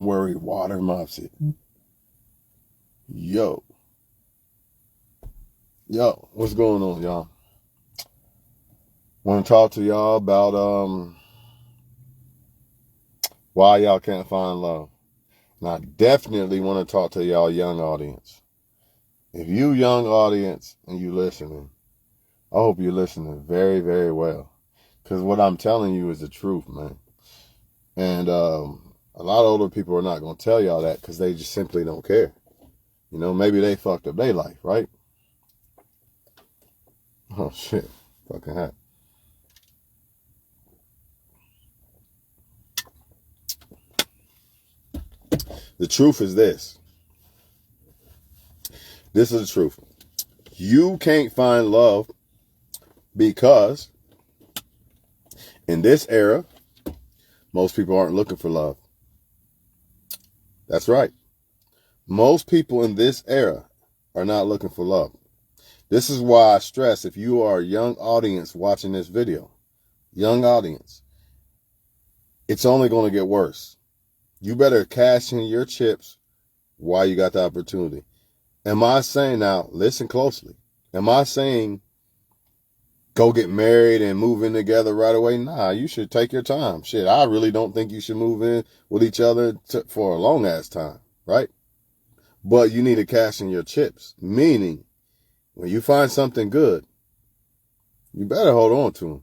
worry water mops it. Yo, what's going on, y'all? Want to talk to y'all about why y'all can't find love. And I definitely want to talk to y'all young audience. If you young audience and you listening, I hope you're listening very, very well. Because what I'm telling you is the truth, man. And a lot of older people are not going to tell y'all that because they just simply don't care. You know, maybe they fucked up their life, right? Oh, shit. Fucking hat. The truth is this. This is the truth. You can't find love because in this era, most people aren't looking for love. That's right. Most people in this era are not looking for love. This is why I stress, if you are a young audience watching this video, young audience, it's only going to get worse. You better cash in your chips while you got the opportunity. Am I saying now, listen closely, am I saying go get married and move in together right away? Nah, you should take your time. Shit, I really don't think you should move in with each other for a long ass time, right? But you need to cash in your chips, meaning when you find something good, you better hold on to them.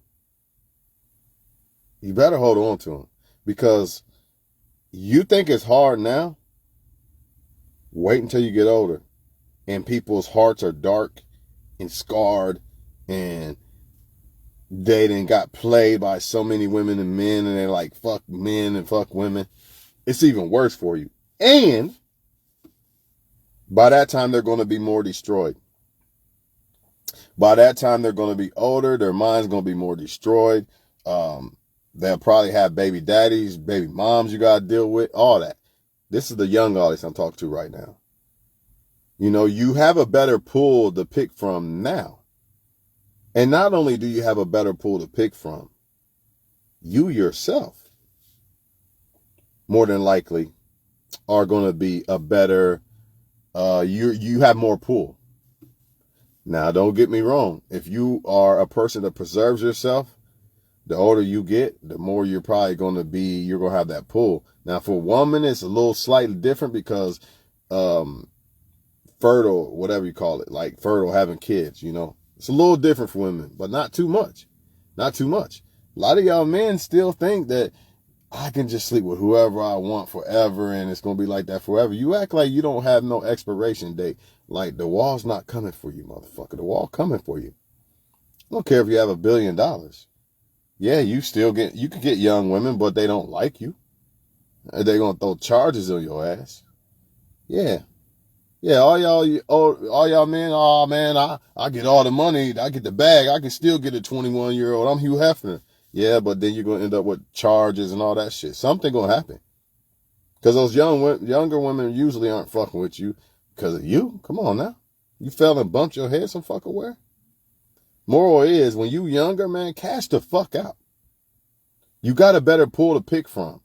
You better hold on to them because you think it's hard now. Wait until you get older and people's hearts are dark and scarred and they done got played by so many women and men and they're like, fuck men and fuck women. It's even worse for you. And by that time, they're going to be more destroyed. By that time, they're going to be older. Their mind's going to be more destroyed. They'll probably have baby daddies, baby moms you got to deal with, all that. This is the young audience I'm talking to right now. You know, you have a better pool to pick from now. And not only do you have a better pool to pick from, you yourself, more than likely, are going to be a better, you have more pool. Now, don't get me wrong. If you are a person that preserves yourself, the older you get, the more you're probably going to be, you're going to have that pull. Now, for women, it's a little slightly different because fertile, whatever you call it, like fertile, having kids, you know. It's a little different for women, but not too much. Not too much. A lot of y'all men still think that I can just sleep with whoever I want forever and it's going to be like that forever. You act like you don't have no expiration date. Like the wall's not coming for you, motherfucker. The wall coming for you. I don't care if you have $1 billion. Yeah, you could get young women, but they don't like you. They're going to throw charges on your ass. Yeah. Yeah, all y'all men, oh man, I get all the money, I get the bag, I can still get a 21-year-old. I'm Hugh Hefner. Yeah, but then you're going to end up with charges and all that shit. Something going to happen. Because those younger women usually aren't fucking with you because of you. Come on now. You fell and bumped your head some fucking where? Moral is, when you younger, man, cash the fuck out. You got a better pool to pick from.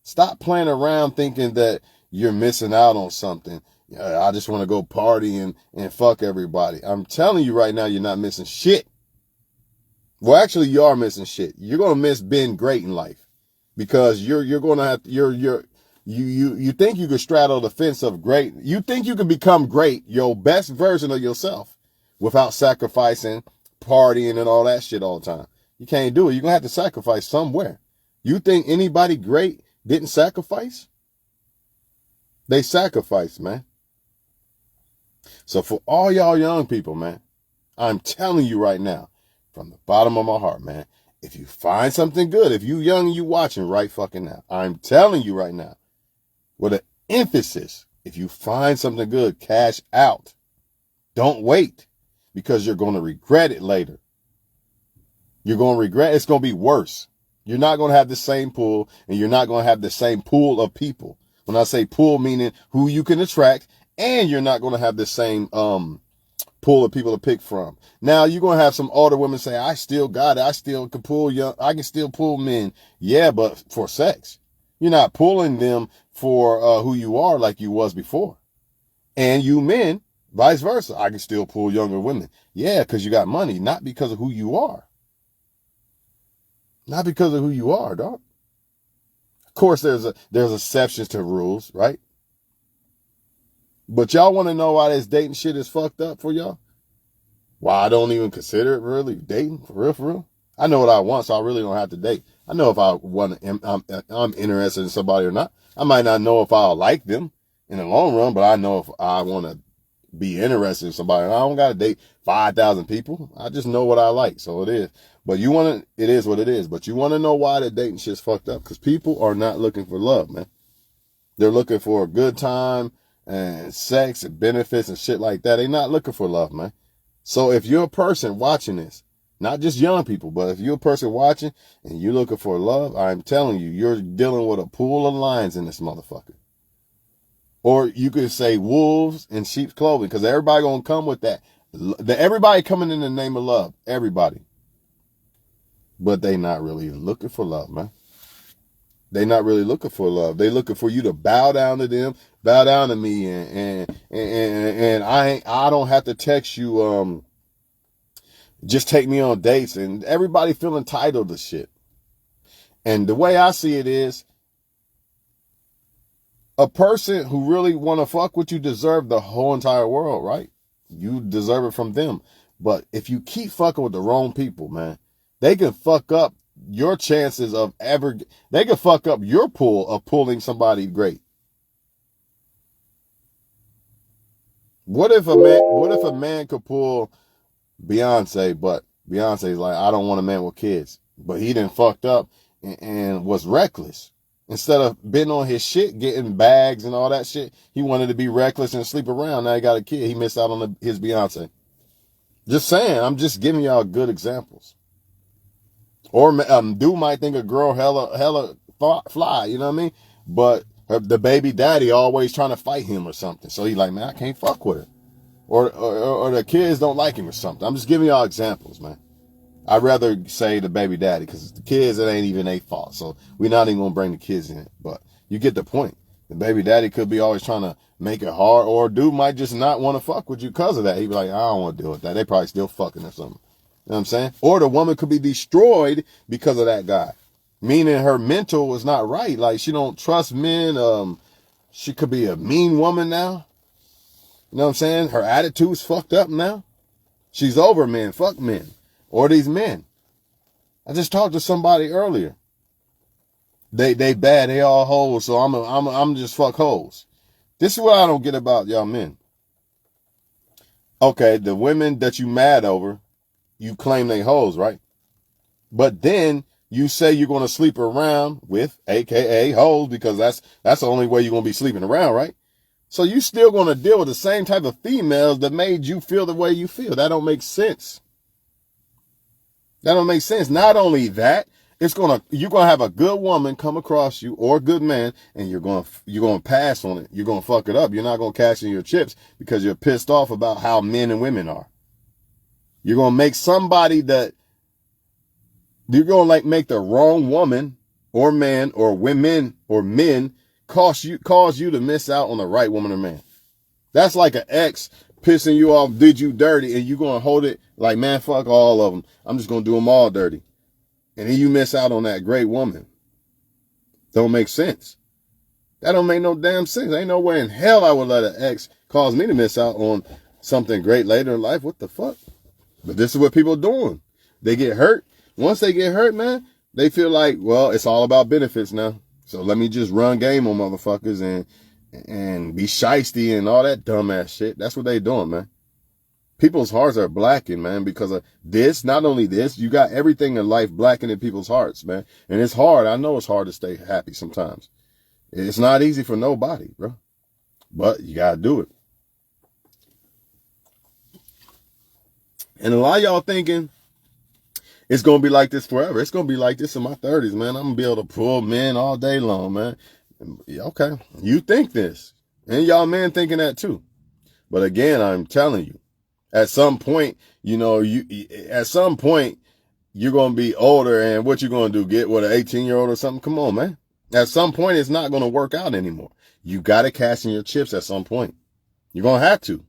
Stop playing around thinking that you're missing out on something. I just want to go party and fuck everybody. I'm telling you right now, you're not missing shit. Well, actually, you are missing shit. You're going to miss being great in life because you're going to have, you think you can straddle the fence of great. You think you can become great, your best version of yourself without sacrificing, partying and all that shit all the time. You can't do it. You're going to have to sacrifice somewhere. You think anybody great didn't sacrifice? They sacrificed, man. So for all y'all young people, man, I'm telling you right now, from the bottom of my heart, man, if you find something good, if you young and you watching right fucking now, I'm telling you right now, with an emphasis, if you find something good, cash out. Don't wait because you're going to regret it later. You're going to regret it's going to be worse. You're not going to have the same pool and you're not going to have the same pool of people. When I say pool, meaning who you can attract, and you're not going to have the same pool of people to pick from. Now, you're going to have some older women say, I still got it. I still can pull young. I can still pull men. Yeah, but for sex. You're not pulling them for who you are like you was before. And you men, vice versa. I can still pull younger women. Yeah, because you got money, not because of who you are. Not because of who you are, dog. Of course, there's exceptions to rules, right? But y'all want to know why this dating shit is fucked up for y'all? Why I don't even consider it really dating, for real, for real. I know what I want, so I really don't have to date. I know if I'm interested in somebody or not. I might not know if I'll like them in the long run, but I know if I want to be interested in somebody. I don't got to date 5,000 people. I just know what I like, so it is. But it is what it is. But you want to know why the dating shit's fucked up? Because people are not looking for love, man. They're looking for a good time and sex and benefits and shit like that. They're not looking for love, man. So if you're a person watching this, not just young people, but if you're a person watching and you're looking for love, I'm telling you, you're dealing with a pool of lions in this motherfucker. Or you could say wolves in sheep's clothing, because everybody gonna come with that. Everybody coming in the name of love. Everybody. But they not really looking for love, man. They not really looking for love. They looking for you to bow down to them, bow down to me, and I don't have to text you. Just take me on dates, and everybody feel entitled to shit. And the way I see it is, a person who really want to fuck with you deserve the whole entire world, right? You deserve it from them. But if you keep fucking with the wrong people, man, they can fuck up your chances of they can fuck up your pool of pulling somebody great. What if a man could pull Beyonce, but Beyonce's like, I don't want a man with kids, but he done fucked up and was reckless. Instead of being on his shit, getting bags and all that shit, he wanted to be reckless and sleep around. Now he got a kid. He missed out on his Beyonce. Just saying. I'm just giving y'all good examples. Or dude might think a girl hella fly, you know what I mean? But the baby daddy always trying to fight him or something. So he like, man, I can't fuck with her. Or the kids don't like him or something. I'm just giving y'all examples, man. I'd rather say the baby daddy, because the kids, it ain't even their fault. So we're not even going to bring the kids in it. But you get the point. The baby daddy could be always trying to make it hard, or a dude might just not want to fuck with you because of that. He'd be like, I don't want to deal with that. They probably still fucking or something. You know what I'm saying? Or the woman could be destroyed because of that guy. Meaning her mental was not right. Like, she don't trust men. She could be a mean woman now. You know what I'm saying? Her attitude's fucked up now. She's over men. Fuck men. Or these men. I just talked to somebody earlier. They bad. They all hoes. So I'm just fuck hoes. This is what I don't get about y'all men. Okay, the women that you mad over, you claim they hoes, right? But then you say you're going to sleep around with AKA hoes, because that's the only way you're going to be sleeping around, right? So you still going to deal with the same type of females that made you feel the way you feel. That don't make sense. That don't make sense. Not only that, you're going to have a good woman come across you, or a good man, and you're going to pass on it. You're going to fuck it up. You're not going to cash in your chips because you're pissed off about how men and women are. You're going to make somebody that you're going to make the wrong woman or man or women or men cause you to miss out on the right woman or man. That's like an ex pissing you off, did you dirty, and you're going to hold it like, man, fuck all of them. I'm just going to do them all dirty. And then you miss out on that great woman. Don't make sense. That don't make no damn sense. Ain't no way in hell I would let an ex cause me to miss out on something great later in life. What the fuck? But this is what people are doing. They get hurt. Once they get hurt, man, they feel like, well, it's all about benefits now. So let me just run game on motherfuckers and be shiesty and all that dumbass shit. That's what they doing, man. People's hearts are blackened, man, because of this. Not only this, you got everything in life blackened in people's hearts, man. And it's hard. I know it's hard to stay happy sometimes. It's not easy for nobody, bro. But you got to do it. And a lot of y'all thinking it's going to be like this forever. It's going to be like this in my 30s, man. I'm going to be able to pull men all day long, man. Okay. You think this. And y'all men thinking that too. But again, I'm telling you, at some point, you're going to be older, and what you going to do? Get what, an 18-year-old or something? Come on, man. At some point, it's not going to work out anymore. You got to cash in your chips at some point. You're going to have to.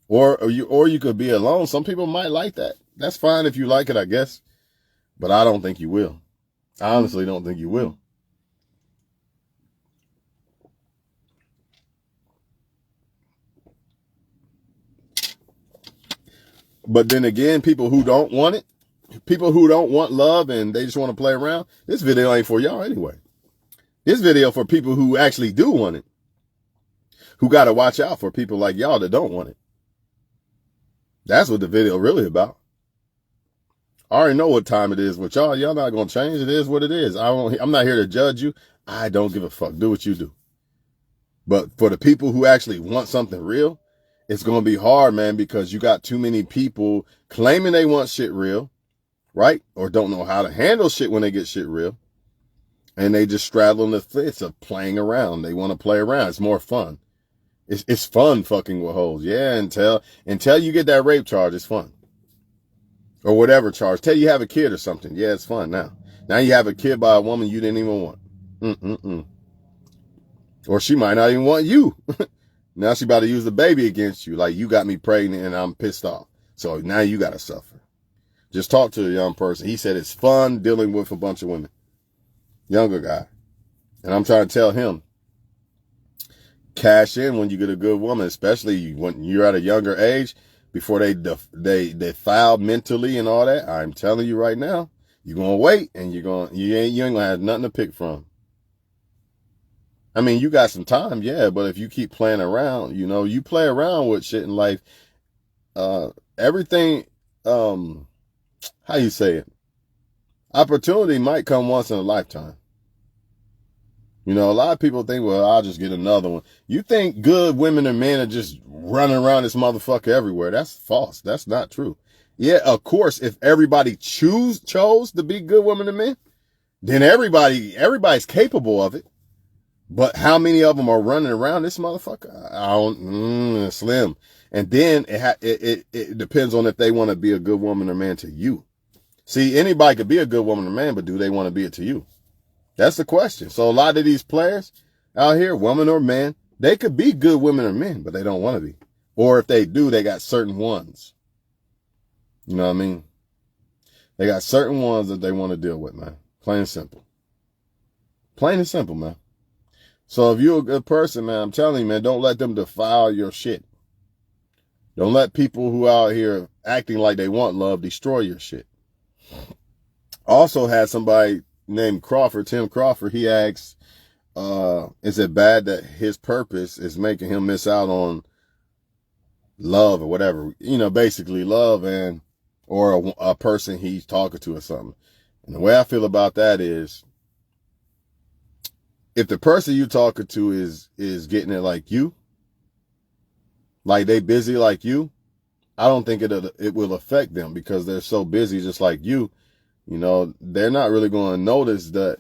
Or you could be alone. Some people might like that. That's fine if you like it, I guess. But I don't think you will. I honestly don't think you will. But then again, people who don't want it, people who don't want love and they just want to play around, this video ain't for y'all anyway. This video for people who actually do want it, who got to watch out for people like y'all that don't want it. That's what the video really about. I already know what time it is with y'all. Y'all not going to change. It is what it is. I'm not here to judge you. I don't give a fuck. Do what you do. But for the people who actually want something real, it's going to be hard, man, because you got too many people claiming they want shit real, right? Or don't know how to handle shit when they get shit real. And they just straddling the fence of playing around. They want to play around. It's more fun. It's fun fucking with hoes. Yeah, until you get that rape charge, it's fun. Or whatever charge. Till you have a kid or something. Yeah, it's fun now. Now you have a kid by a woman you didn't even want. Or she might not even want you. Now she about to use the baby against you. Like, you got me pregnant and I'm pissed off. So now you got to suffer. Just talk to a young person. He said it's fun dealing with a bunch of women. Younger guy. And I'm trying to tell him, cash in when you get a good woman, especially when you're at a younger age, before they foul mentally and all that. I'm telling you right now, you're going to wait and you ain't going to have nothing to pick from. I mean, you got some time, yeah, but if you keep playing around, you play around with shit in life, everything, how you say it? Opportunity might come once in a lifetime. A lot of people think, well, I'll just get another one. You think good women and men are just running around this motherfucker everywhere. That's false. That's not true. Yeah, of course, if everybody chose to be good women and men, then everybody's capable of it. But how many of them are running around this motherfucker? I don't, slim. And then it depends on if they want to be a good woman or man to you. See, anybody could be a good woman or man, but do they want to be it to you? That's the question. So a lot of these players out here, woman or man, they could be good women or men, but they don't want to be. Or if they do, they got certain ones. You know what I mean? They got certain ones that they want to deal with, man. Plain and simple. Plain and simple, man. So if you're a good person, man, I'm telling you, man, don't let them defile your shit. Don't let people who out here acting like they want love destroy your shit. Also had somebody named Crawford, Tim Crawford, he asks, is it bad that his purpose is making him miss out on love or whatever? Basically love or a person he's talking to or something. And the way I feel about that is, if the person you talking to is getting it like you, like they busy like you, I don't think it will affect them because they're so busy just like you. They're not really going to notice that,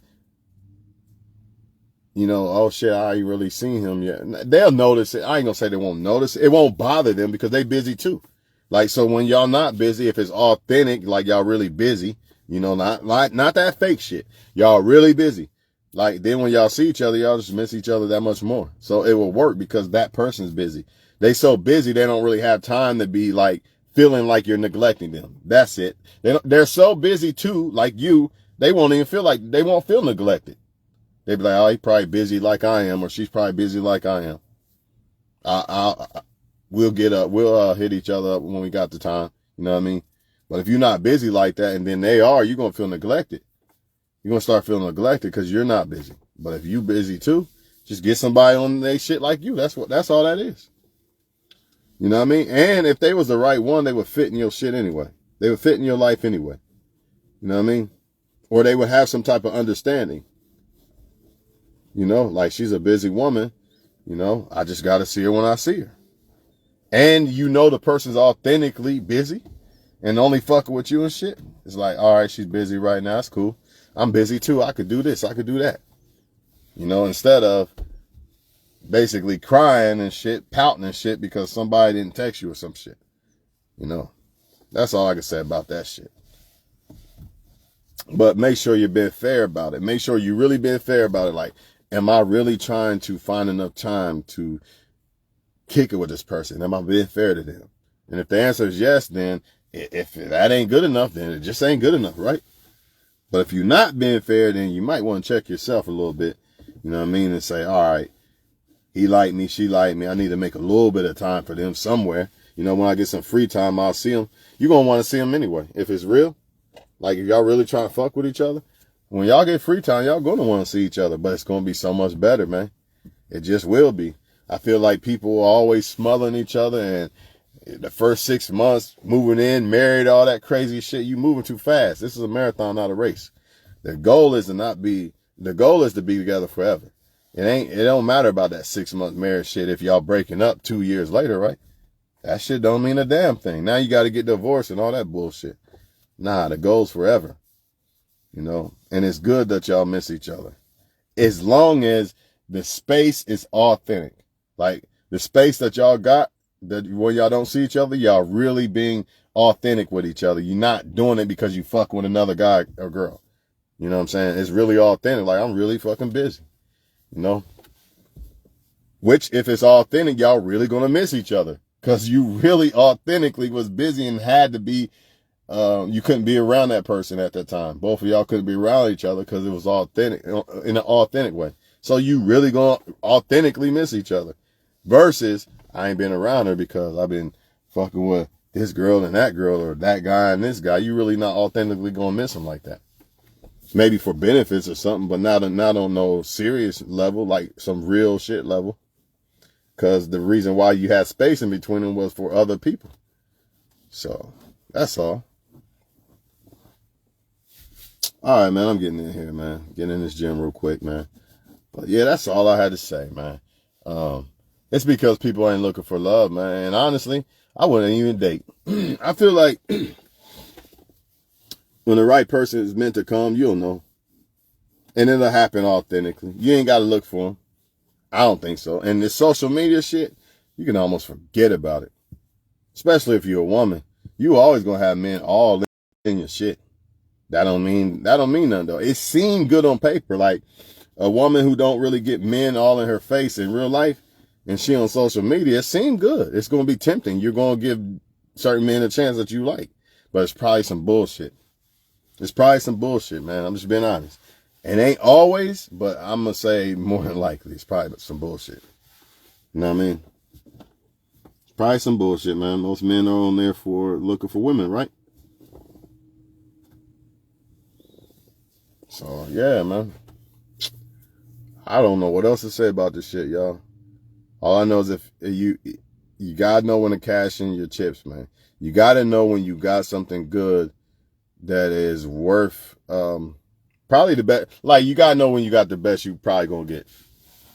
oh shit, I ain't really seen him yet. They'll notice it. I ain't going to say they won't notice it. It won't bother them because they busy too. Like, so when y'all not busy, if it's authentic, like y'all really busy, not that fake shit. Y'all really busy. Like, then when y'all see each other, y'all just miss each other that much more. So it will work because that person's busy. They so busy, they don't really have time to be like feeling like you're neglecting them. That's it. They're so busy too, like you, they won't feel neglected. They be like, oh, he's probably busy like I am, or she's probably busy like I am. We'll hit each other up when we got the time. You know what I mean? But if you're not busy like that, and then they are, you're going to feel neglected. You're going to start feeling neglected because you're not busy. But if you busy too, just get somebody on their shit like you. That's all that is. You know what I mean? And if they was the right one, they would fit in your shit anyway. They would fit in your life anyway. You know what I mean? Or they would have some type of understanding. Like she's a busy woman. I just got to see her when I see her. And the person's authentically busy and only fucking with you and shit. It's like, all right, she's busy right now. It's cool. I'm busy too. I could do this. I could do that. Instead of basically crying and shit, pouting and shit because somebody didn't text you or some shit. That's all I can say about that shit. But make sure you're being fair about it. Make sure you really being fair about it. Like, am I really trying to find enough time to kick it with this person? Am I being fair to them? And if the answer is yes, then if that ain't good enough, then it just ain't good enough, right? But if you're not being fair, then you might want to check yourself a little bit. You know what I mean? And say, all right, he liked me, she liked me. I need to make a little bit of time for them somewhere. You know, when I get some free time, I'll see them. You're going to want to see them anyway. If it's real, like if y'all really trying to fuck with each other, when y'all get free time, y'all going to want to see each other. But it's going to be so much better, man. It just will be. I feel like people are always smothering each other, and the first 6 months, moving in, married, all that crazy shit, you moving too fast. This is a marathon, not a race. The goal is to be together forever. It don't matter about that 6 month marriage shit if y'all breaking up 2 years later, right? That shit don't mean a damn thing. Now you got to get divorced and all that bullshit. Nah, the goal's forever. You know, and it's good that y'all miss each other. As long as the space is authentic. Like the space that y'all got, that when y'all don't see each other, y'all really being authentic with each other. You're not doing it because you fuck with another guy or girl. You know what I'm saying? It's really authentic. Like, I'm really fucking busy. You know? Which, if it's authentic, y'all really gonna miss each other. Because you really authentically was busy and had to be, you couldn't be around that person at that time. Both of y'all couldn't be around each other because it was authentic, in an authentic way. So you really gonna authentically miss each other. Versus, I ain't been around her because I've been fucking with this girl and that girl, or that guy and this guy. You really not authentically gonna miss them like that. Maybe for benefits or something, but not on no serious level, like some real shit level. Because the reason why you had space in between them was for other people. So, that's all. All right, man, I'm getting in here, man. Getting in this gym real quick, man. But yeah, that's all I had to say, man. It's because people ain't looking for love, man. And honestly, I wouldn't even date. I feel like when the right person is meant to come, you'll know. And it'll happen authentically. You ain't got to look for them. I don't think so. And this social media shit, you can almost forget about it. Especially if you're a woman. You always gonna have men all in your shit. That don't mean nothing though. It seemed good on paper. Like a woman who don't really get men all in her face in real life, and she on social media, it seemed good. It's gonna be tempting. You're gonna give certain men a chance that you like. But it's probably some bullshit. It's probably some bullshit, man. I'm just being honest. It ain't always, but I'm going to say more than likely it's probably some bullshit. You know what I mean? It's probably some bullshit, man. Most men are on there for looking for women, right? So, yeah, man. I don't know what else to say about this shit, y'all. All I know is if you got to know when to cash in your chips, man. You got to know when you got something good that is worth, probably the best. Like, you gotta know when you got the best you probably gonna get.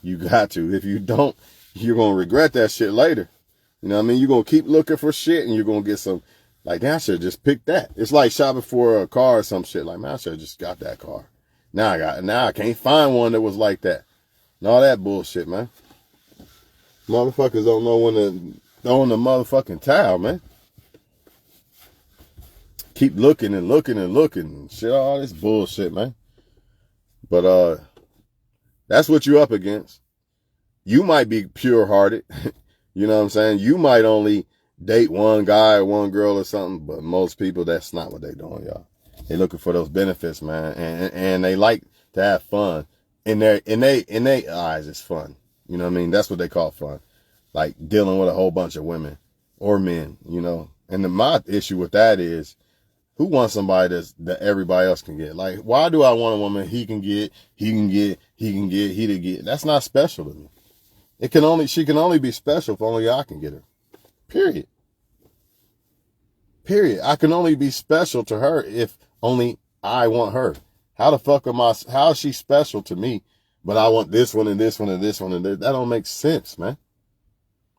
You got to. If you don't, you're gonna regret that shit later. You know what I mean? You're gonna keep looking for shit and you're gonna get some, like, damn, I should have just picked that. It's like shopping for a car or some shit. Like, man, I should have just got that car. Now I can't find one that was like that. And all that bullshit, man. Motherfuckers don't know when to throw in the motherfucking towel, man. Keep looking and looking and looking. Shit, all this bullshit, man. But that's what you're up against. You might be pure-hearted. You know what I'm saying? You might only date one guy or one girl or something, but most people, that's not what they doing, y'all. They looking for those benefits, man, and they like to have fun. In their eyes, it's fun. You know what I mean? That's what they call fun. Like dealing with a whole bunch of women or men, you know. And my issue with that is, who wants somebody that everybody else can get? Like, why do I want a woman he can get? That's not special to me. She can only be special if only I can get her. Period. I can only be special to her if only I want her. How the fuck how is she special to me, but I want this one and this one and this one and this? That don't make sense, man.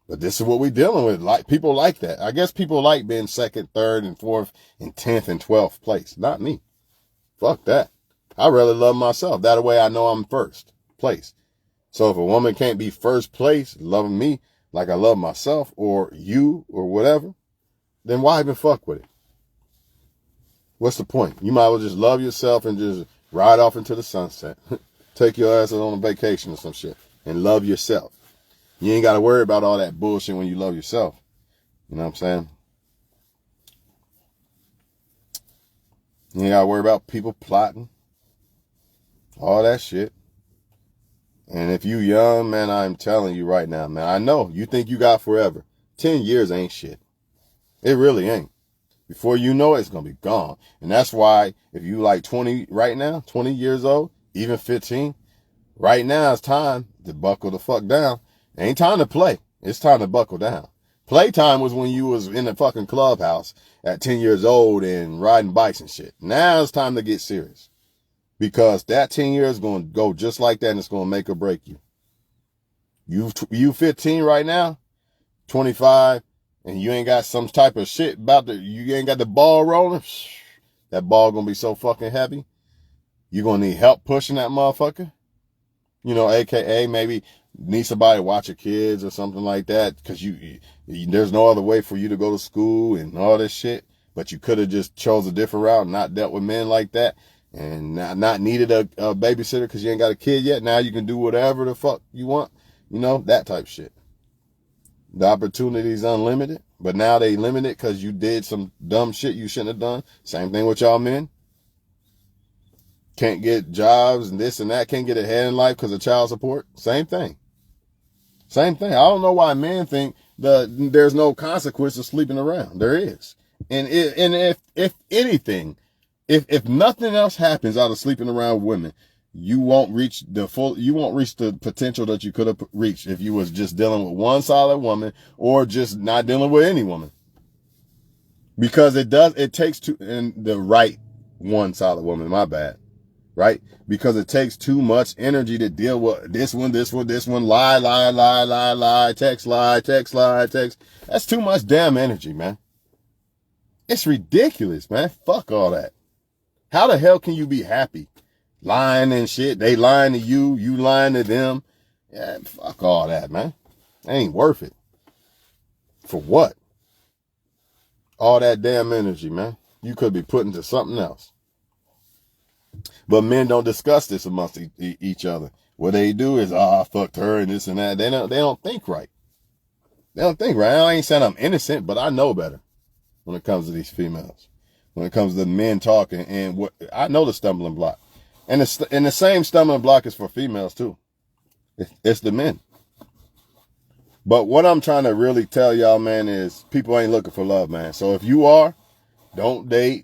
But this is what we're dealing with. Like, people like that. I guess people like being second, third, and fourth, and 10th, and 12th place. Not me. Fuck that. I really love myself. That way I know I'm first place. So if a woman can't be first place, loving me like I love myself, or you, or whatever, then why even fuck with it? What's the point? You might as well just love yourself and just ride off into the sunset. Take your ass on a vacation or some shit and love yourself. You ain't got to worry about all that bullshit when you love yourself. You know what I'm saying? You ain't got to worry about people plotting. All that shit. And if you young, man, I'm telling you right now, man, I know you think you got forever. 10 years ain't shit. It really ain't. Before you know it, it's going to be gone. And that's why if you like 20 right now, 20 years old, even 15, right now it's time to buckle the fuck down. It ain't time to play. It's time to buckle down. Playtime was when you was in the fucking clubhouse at 10 years old and riding bikes and shit. Now it's time to get serious. Because that 10 years is going to go just like that and it's going to make or break you. You 15 right now, 25, and you ain't got some type of shit you ain't got the ball rolling. That ball going to be so fucking heavy. You're going to need help pushing that motherfucker. You know, AKA maybe need somebody to watch your kids or something like that. Because there's no other way for you to go to school and all this shit. But you could have just chose a different route and not dealt with men like that. And not needed a babysitter because you ain't got a kid yet. Now you can do whatever the fuck you want. You know, that type shit. The opportunity is unlimited. But now they limit it because you did some dumb shit you shouldn't have done. Same thing with y'all men. Can't get jobs and this and that. Can't get ahead in life because of child support. Same thing. Same thing. I don't know why men think there's no consequence to sleeping around. There is. And if anything, if nothing else happens out of sleeping around with women, you won't reach the potential that you could have reached if you was just dealing with one solid woman or just not dealing with any woman. Because it takes two, and the right one solid woman, my bad. Right? Because it takes too much energy to deal with this one, lie, text. That's too much damn energy, man. It's ridiculous, man. Fuck all that. How the hell can you be happy? Lying and shit. They lying to you. You lying to them. Yeah, fuck all that, man. It ain't worth it. For what? All that damn energy, man. You could be putting to something else. But men don't discuss this amongst each other. What they do is, I fucked her and this and that. They don't think right. They don't think right. I ain't saying I'm innocent, but I know better when it comes to these females. When it comes to men talking, and what I know the stumbling block. And the same stumbling block is for females too. It's the men. But what I'm trying to really tell y'all, man, is people ain't looking for love, man. So if you are, don't date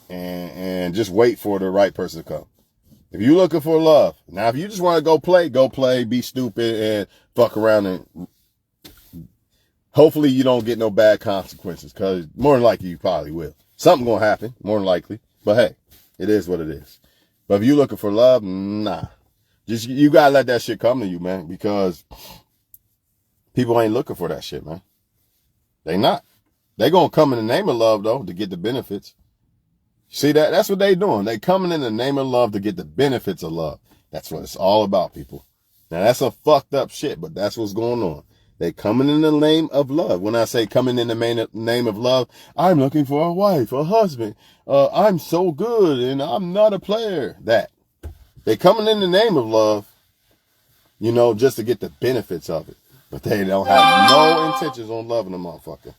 and just wait for the right person to come. If you're looking for love, now if you just want to go play, be stupid and fuck around, and hopefully you don't get no bad consequences, because more than likely you probably will. Something gonna happen, more than likely. But hey, it is what it is. But if you're looking for love, nah. You gotta let that shit come to you, man, because people ain't looking for that shit, man. They not. They gonna come in the name of love, though, to get the benefits. See that? That's what they doing. They coming in the name of love to get the benefits of love. That's what it's all about, people. Now, that's a fucked up shit, but that's what's going on. They coming in the name of love. When I say coming in the name of love, I'm looking for a wife, a husband. I'm so good and I'm not a player. That. They coming in the name of love, you know, just to get the benefits of it. But they don't have no intentions on loving a motherfucker.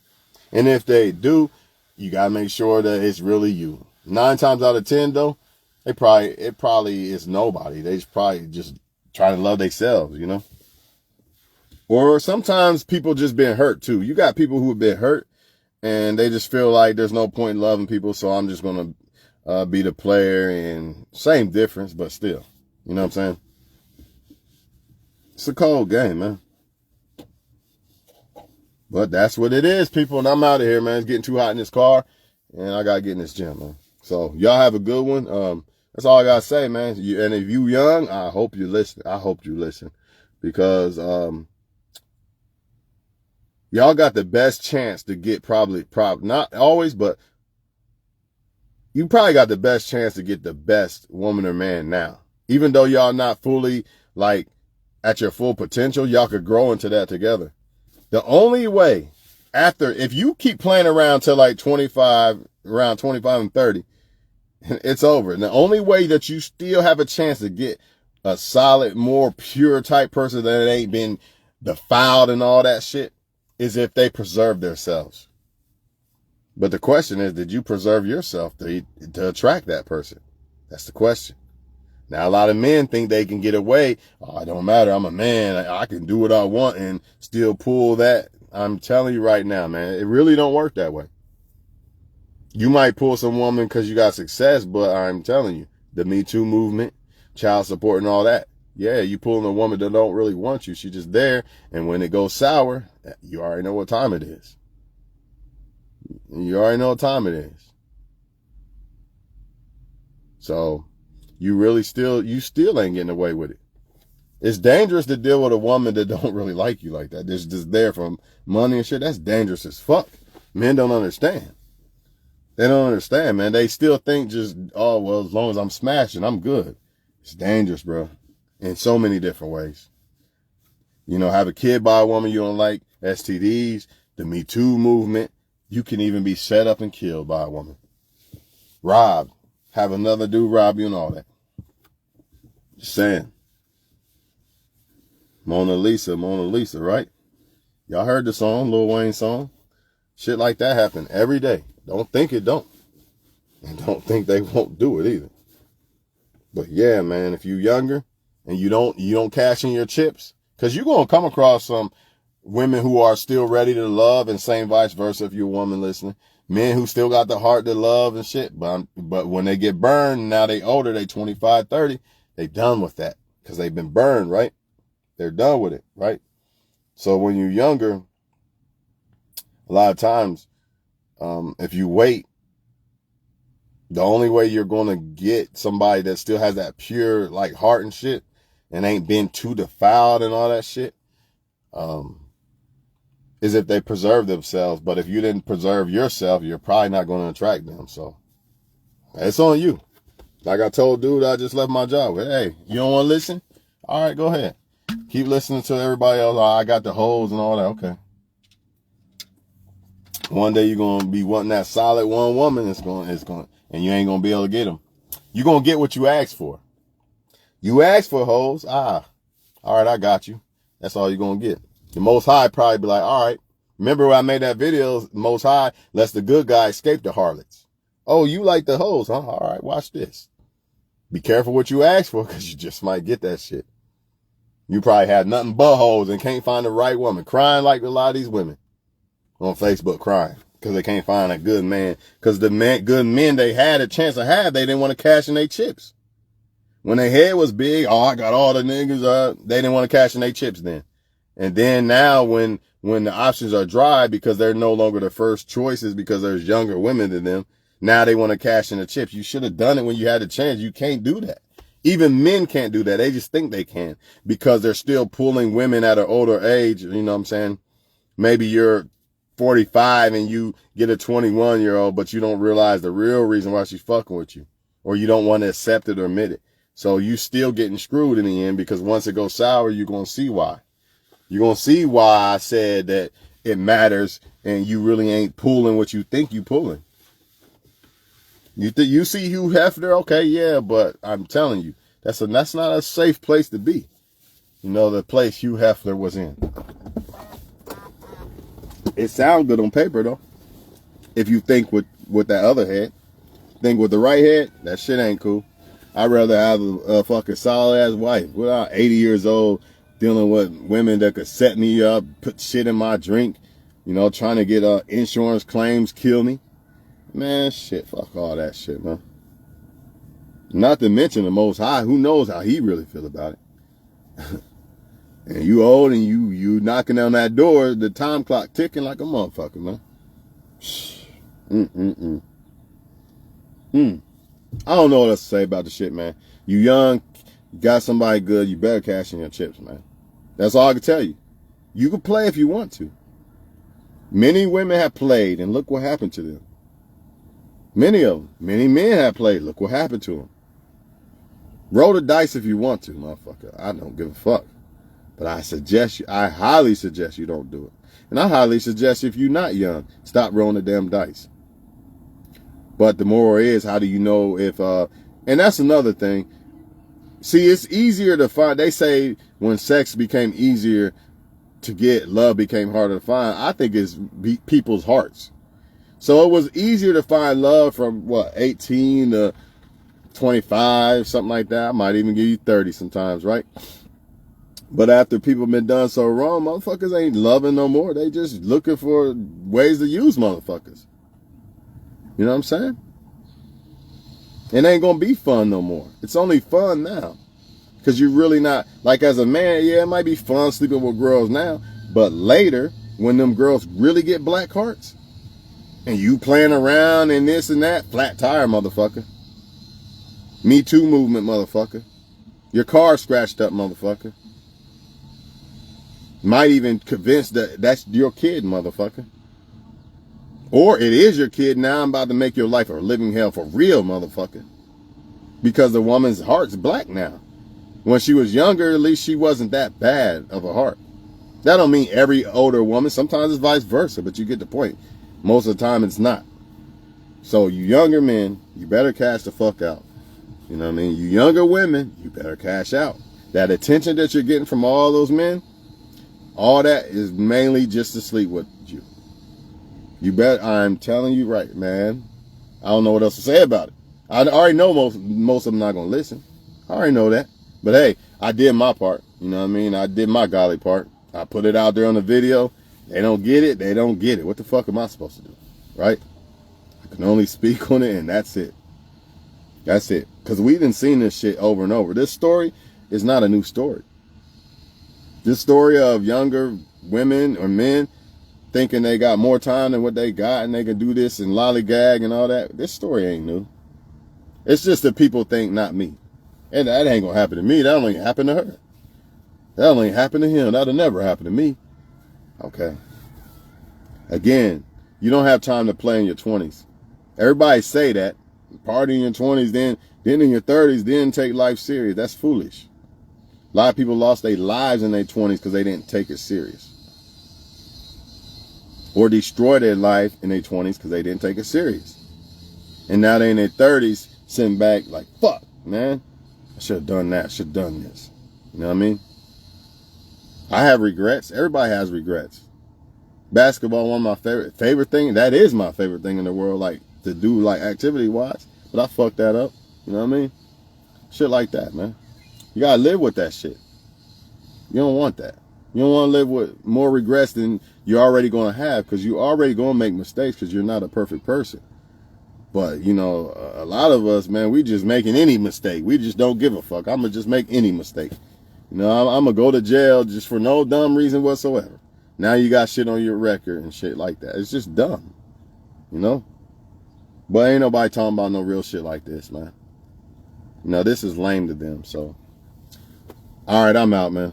And if they do, you gotta make sure that it's really you. 9 times out of 10, though, it probably is nobody. They probably just trying to love themselves, you know? Or sometimes people just been hurt, too. You got people who have been hurt, and they just feel like there's no point in loving people, so I'm just going to be the player, and same difference, but still. You know what I'm saying? It's a cold game, man. But that's what it is, people, and I'm out of here, man. It's getting too hot in this car, and I got to get in this gym, man. So y'all have a good one. That's all I got to say, man. And if you young, I hope you listen. I hope you listen, because y'all got the best chance to get probably not always, but you probably got the best chance to get the best woman or man now. Even though y'all not fully like at your full potential, y'all could grow into that together. The only way if you keep playing around till like 25, around 25 and 30, It's over. And the only way that you still have a chance to get a solid, more pure type person that ain't been defiled and all that shit is if they preserve themselves. But the question is, did you preserve yourself to attract that person? That's the question. Now, a lot of men think they can get away. Oh, it don't matter. I'm a man. I can do what I want and still pull that. I'm telling you right now, man, it really don't work that way. You might pull some woman because you got success, but I'm telling you, the Me Too movement, child support and all that. Yeah, you pulling a woman that don't really want you. She's just there. And when it goes sour, you already know what time it is. You already know what time it is. So you still ain't getting away with it. It's dangerous to deal with a woman that don't really like you like that. They're just there for money and shit. That's dangerous as fuck. Men don't understand. They don't understand, man. They still think just, oh, well, as long as I'm smashing, I'm good. It's dangerous, bro. In so many different ways. You know, have a kid by a woman you don't like, STDs, the Me Too movement. You can even be set up and killed by a woman. Robbed. Have another dude rob you and all that. Just saying. Mona Lisa, right? Y'all heard the song, Lil Wayne song? Shit like that happen every day. Don't think it don't. And don't think they won't do it either. But yeah, man, if you're younger and you don't cash in your chips, because you're going to come across some women who are still ready to love, and same vice versa if you're a woman listening. Men who still got the heart to love and shit. But when they get burned, now they older, they 25, 30, they done with that because they've been burned, right? They're done with it, right? So when you're younger, a lot of times, if you wait, the only way you're going to get somebody that still has that pure like heart and shit and ain't been too defiled and all that shit, is if they preserve themselves. But if you didn't preserve yourself, you're probably not going to attract them. So it's on you. Like I told dude, I just left my job. Hey, you don't want to listen? All right, go ahead. Keep listening to everybody else. Oh, I got the hoes and all that. Okay. One day you're going to be wanting that solid one woman. It's going, and you ain't going to be able to get them. You're going to get what you asked for. You asked for hoes. All right, I got you. That's all you're going to get. The Most High probably be like, all right, remember when I made that video, the Most High lets the good guy escape the harlots. Oh, you like the hoes, huh? All right, watch this. Be careful what you ask for because you just might get that shit. You probably had nothing but hoes and can't find the right woman. Crying like a lot of these women on Facebook crying because they can't find a good man. Because the good men they had a chance to have, they didn't want to cash in their chips. When their head was big, oh, I got all the niggas, they didn't want to cash in their chips then. And then now when the options are dry because they're no longer the first choices because there's younger women than them, now they want to cash in the chips. You should have done it when you had a chance. You can't do that. Even men can't do that. They just think they can because they're still pulling women at an older age. You know what I'm saying? Maybe you're 45 and you get a 21-year-old, but you don't realize the real reason why she's fucking with you, or you don't want to accept it or admit it. So you still getting screwed in the end because once it goes sour, you're going to see why. You're going to see why I said that it matters and you really ain't pulling what you think you pulling. You see Hugh Hefner? Okay, yeah, but I'm telling you, that's not a safe place to be. You know, the place Hugh Hefner was in. It sounds good on paper, though. If you think with that other head. Think with the right head, that shit ain't cool. I'd rather have a fucking solid-ass wife. Without 80 years old, dealing with women that could set me up, put shit in my drink, you know, trying to get insurance claims, kill me. Man, shit, fuck all that shit, man. Not to mention the Most High, who knows how he really feel about it. And you old and you knocking on that door, the time clock ticking like a motherfucker, man. I don't know what else to say about the shit, man. You young, you got somebody good, you better cash in your chips, man. That's all I can tell you. You can play if you want to. Many women have played, and look what happened to them. Many of them. Many men have played. Look what happened to them. Roll the dice if you want to, motherfucker. I don't give a fuck. But I highly suggest you don't do it. And I highly suggest if you're not young, stop rolling the damn dice. But the moral is, how do you know if, and that's another thing. See, it's easier to find. They say when sex became easier to get, love became harder to find. I think it's people's hearts. So it was easier to find love from 18 to 25, something like that. I might even give you 30 sometimes, right? But after people been done so wrong, motherfuckers ain't loving no more. They just looking for ways to use motherfuckers. You know what I'm saying? It ain't gonna be fun no more. It's only fun now. Because you're really not, like as a man, yeah, it might be fun sleeping with girls now. But later, when them girls really get black hearts, and you playing around and this and that, flat tire, motherfucker. Me Too movement, motherfucker. Your car scratched up, motherfucker. Might even convince that that's your kid, motherfucker. Or it is your kid. Now I'm about to make your life a living hell for real, motherfucker. Because the woman's heart's black now. When she was younger, at least she wasn't that bad of a heart. That don't mean every older woman. Sometimes it's vice versa, but you get the point. Most of the time it's not. So you younger men, you better cash the fuck out. You know what I mean? You younger women, you better cash out. That attention that you're getting from all those men, all that is mainly just to sleep with you. You bet. I'm telling you right, man. I don't know what else to say about it. I already know most of them not going to listen. I already know that. But hey, I did my part. You know what I mean? I did my golly part. I put it out there on the video. They don't get it. They don't get it. What the fuck am I supposed to do? Right? I can only speak on it, and that's it. That's it. Because we done seen this shit over and over. This story is not a new story. This story of younger women or men thinking they got more time than what they got and they can do this and lollygag and all that. This story ain't new. It's just that people think not me. And that ain't gonna happen to me. That only happened to her. That only happened to him. That'll never happen to me. Okay. Again, you don't have time to play in your 20s. Everybody say that. Party in your 20s, then in your 30s, then take life serious. That's foolish. A lot of people lost their lives in their 20s because they didn't take it serious. Or destroy their life in their 20s because they didn't take it serious. And now they in their 30s sitting back like, fuck, man. I should have done that. Should have done this. You know what I mean? I have regrets. Everybody has regrets. Basketball, one of my favorite thing. That is my favorite thing in the world, like to do, like activity wise. But I fucked that up. You know what I mean? Shit like that, man. You gotta live with that shit. You don't want that. You don't want to live with more regrets than you're already going to have, because you're already going to make mistakes because you're not a perfect person. But, you know, a lot of us, man, we just making any mistake. We just don't give a fuck. I'm going to just make any mistake. You know, I'm going to go to jail just for no dumb reason whatsoever. Now you got shit on your record and shit like that. It's just dumb, you know? But ain't nobody talking about no real shit like this, man. You know, this is lame to them, so. All right, I'm out, man.